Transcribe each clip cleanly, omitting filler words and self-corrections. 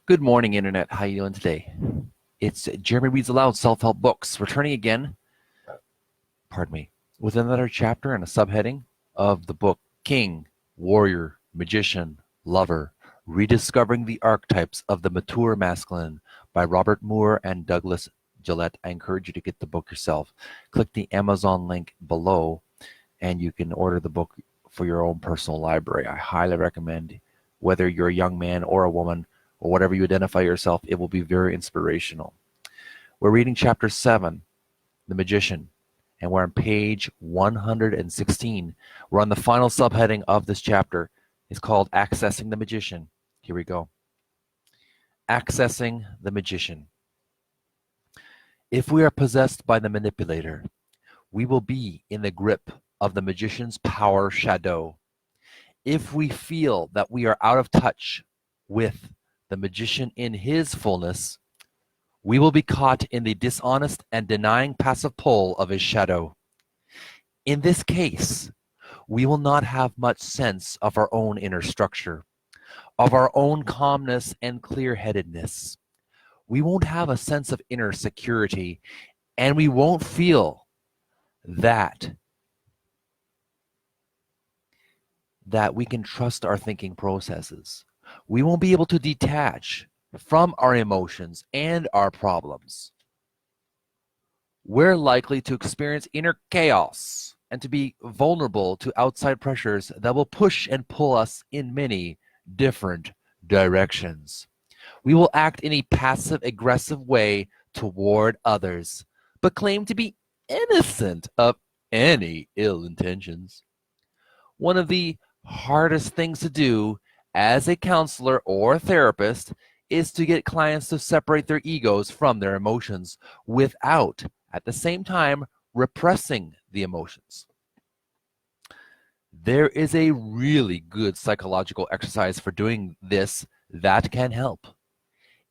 Good morning, Internet. How you doing today? It's Jeremy Reads Aloud Self-Help Books, returning again, with another chapter and a subheading of the book King, Warrior, Magician, Lover, Rediscovering the Archetypes of the Mature Masculine by Robert Moore and Douglas Gillette. I encourage you to get the book yourself. Click the Amazon link below and you can order the book for your own personal library. I highly recommend, whether you're a young man or a woman, or whatever you identify yourself, it will be very inspirational. We're reading chapter 7, The Magician, and we're on page 116. We're on the final subheading of this chapter. It's called Accessing the Magician. Here we go. Accessing the Magician. If we are possessed by the manipulator, we will be in the grip of the magician's power shadow. If we feel that we are out of touch with the magician in his fullness, we will be caught in the dishonest and denying passive pull of his shadow. In this case, we will not have much sense of our own inner structure, of our own calmness and clear-headedness. We won't have a sense of inner security, and we won't feel that we can trust our thinking processes. We won't be able to detach from our emotions and our problems. We're likely to experience inner chaos and to be vulnerable to outside pressures that will push and pull us in many different directions. We will act in a passive-aggressive way toward others, but claim to be innocent of any ill intentions. One of the hardest things to do as a counselor or therapist is to get clients to separate their egos from their emotions without, at the same time, repressing the emotions. There is a really good psychological exercise for doing this that can help.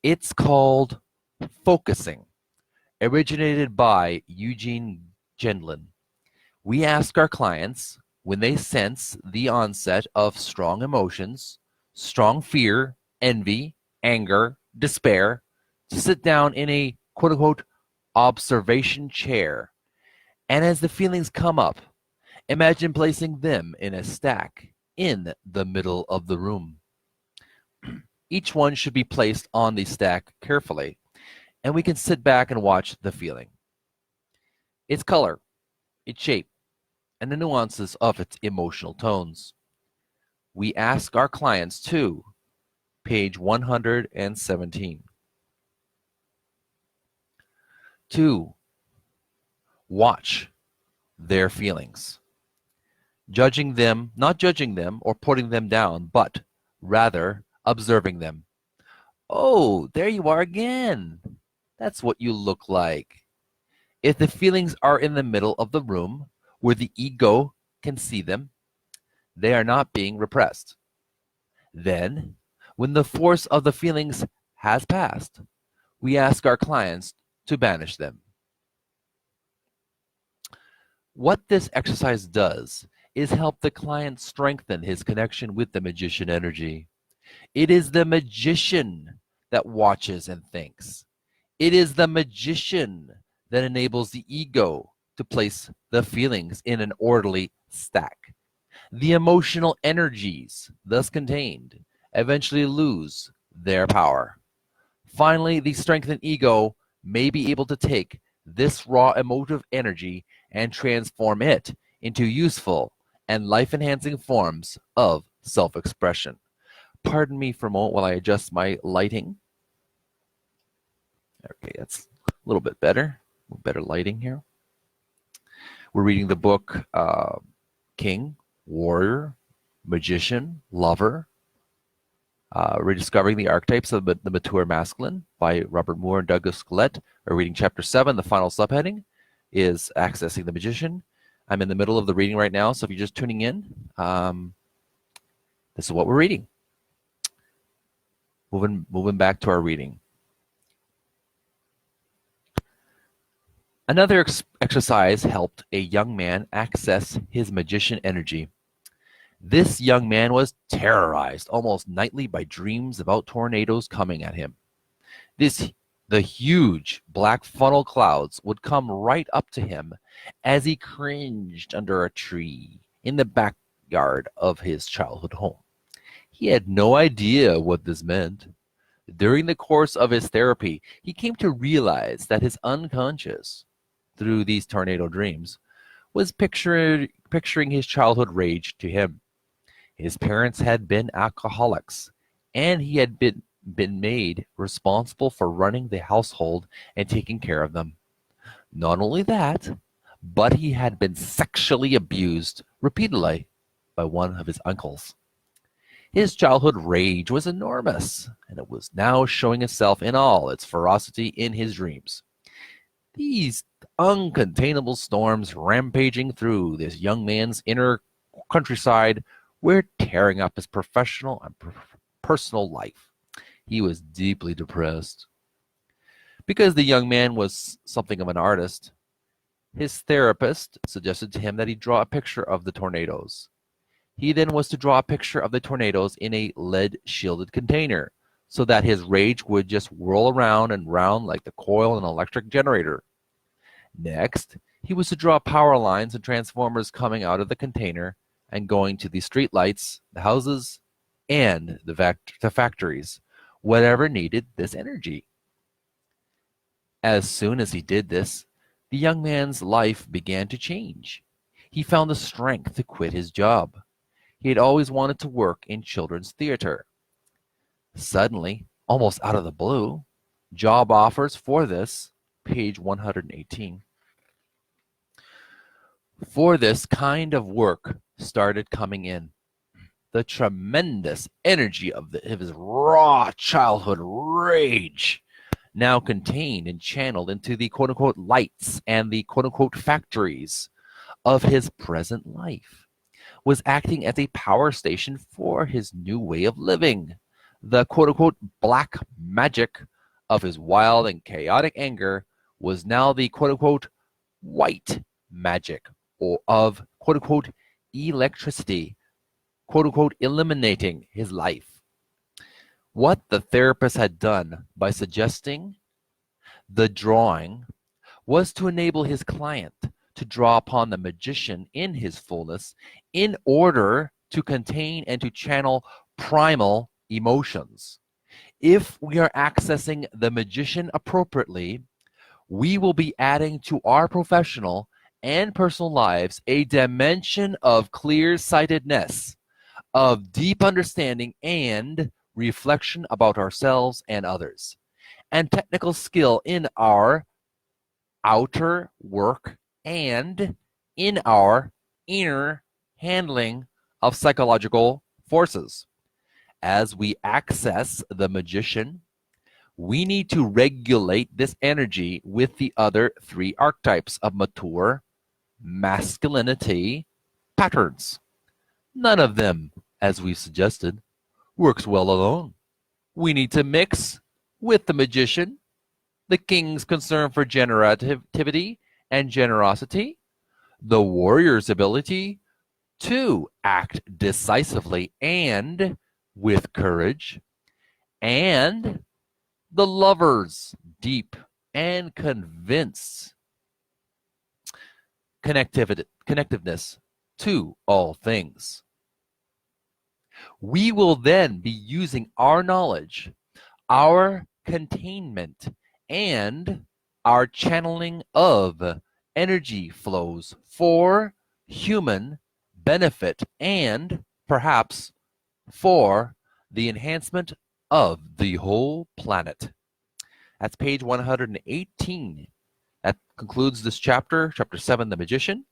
It's called focusing, originated by Eugene Gendlin. We ask our clients, when they sense the onset of strong emotions, strong fear, envy, anger, despair, to sit down in a quote-unquote observation chair. And as the feelings come up, imagine placing them in a stack in the middle of the room. Each one should be placed on the stack carefully, and we can sit back and watch the feeling. Its color, its shape, and the nuances of its emotional tones. We ask our clients to, page 117, to watch their feelings, not judging them or putting them down, but rather observing them. Oh, there you are again. That's what you look like. If the feelings are in the middle of the room where the ego can see them, they are not being repressed. Then, when the force of the feelings has passed, we ask our clients to banish them. What this exercise does is help the client strengthen his connection with the magician energy. It is the magician that watches and thinks. It is the magician that enables the ego to place the feelings in an orderly stack. The emotional energies thus contained eventually lose their power. Finally, the strengthened ego may be able to take this raw emotive energy and transform it into useful and life-enhancing forms of self-expression. Pardon me for a moment while I adjust my lighting. Okay, that's a little bit better. Better lighting here. We're reading the book King, Warrior, Magician, Lover, Rediscovering the Archetypes of the Mature Masculine by Robert Moore and Douglas Gillette. We're reading chapter 7. The final subheading is Accessing the Magician. I'm in the middle of the reading right now, so if you're just tuning in, this is what we're reading. Moving back to our reading. Another exercise helped a young man access his magician energy. This young man was terrorized almost nightly by dreams about tornadoes coming at him. The huge black funnel clouds would come right up to him as he cringed under a tree in the backyard of his childhood home. He had no idea what this meant. During the course of his therapy, he came to realize that his unconscious, through these tornado dreams, was picturing his childhood rage to him. His parents had been alcoholics, and he had been made responsible for running the household and taking care of them. Not only that, but he had been sexually abused repeatedly by one of his uncles. His childhood rage was enormous, and it was now showing itself in all its ferocity in his dreams. These uncontainable storms rampaging through this young man's inner countryside were tearing up his professional and personal life. He was deeply depressed. Because the young man was something of an artist, his therapist suggested to him that he draw a picture of the tornadoes. He then was to draw a picture of the tornadoes in a lead-shielded container, so that his rage would just whirl around and round like the coil in an electric generator. Next, he was to draw power lines and transformers coming out of the container and going to the streetlights, the houses, and the factories, whatever needed this energy. As soon as he did this, the young man's life began to change. He found the strength to quit his job. He had always wanted to work in children's theater. Suddenly, almost out of the blue, job offers for this, page 118, for this kind of work started coming in. The tremendous energy of his raw childhood rage, now contained and channeled into the quote-unquote lights and the quote-unquote factories of his present life, was acting as a power station for his new way of living. The quote-unquote black magic of his wild and chaotic anger was now the quote-unquote white magic or of quote-unquote electricity, quote-unquote eliminating his life. What the therapist had done by suggesting the drawing was to enable his client to draw upon the magician in his fullness in order to contain and to channel primal emotions. If we are accessing the magician appropriately, we will be adding to our professional and personal lives a dimension of clear-sightedness, of deep understanding and reflection about ourselves and others, and technical skill in our outer work and in our inner handling of psychological forces. As we access the magician, we need to regulate this energy with the other three archetypes of mature masculinity patterns. None of them, as we suggested, works well alone. We need to mix with the magician, the king's concern for generativity and generosity, the warrior's ability to act decisively and with courage, and the lover's deep and convinced connectiveness to all things. We will then be using our knowledge, our containment, and our channeling of energy flows for human benefit and perhaps for the enhancement of the whole planet. That's page 118. That concludes this chapter, chapter 7, The Magician.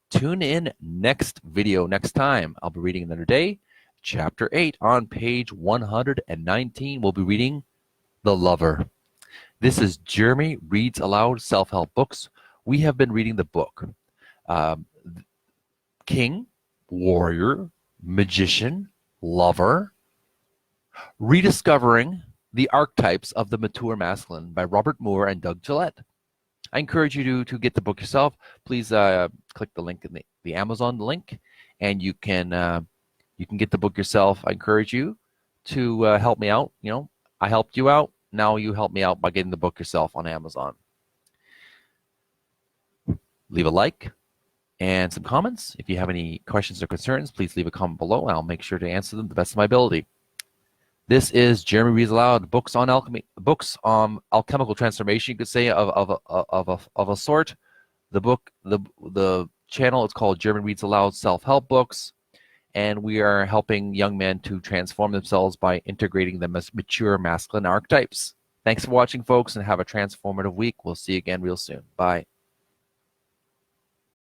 Tune in next video, next time. I'll be reading another day. Chapter 8 on page 119. We'll be reading The Lover. This is Jeremy Reads Aloud Self-Help Books. We have been reading the book King, Warrior, Magician, Lover, Rediscovering the Archetypes of the Mature Masculine by Robert Moore and Doug Gillette. I encourage you to get the book yourself. Please click the link in the Amazon link, and you can You can get the book yourself. I encourage you to help me out. You know, I helped you out. Now you help me out by getting the book yourself on Amazon. Leave a like and some comments. If you have any questions or concerns, please leave a comment below. I'll make sure to answer them to the best of my ability. This is Jeremy Reads Aloud, books on alchemy, books on alchemical transformation, you could say, of a sort. The channel is called Jeremy Reads Aloud Self-Help Books, and we are helping young men to transform themselves by integrating the mature masculine archetypes. Thanks for watching, folks, and have a transformative week. We'll see you again real soon. Bye.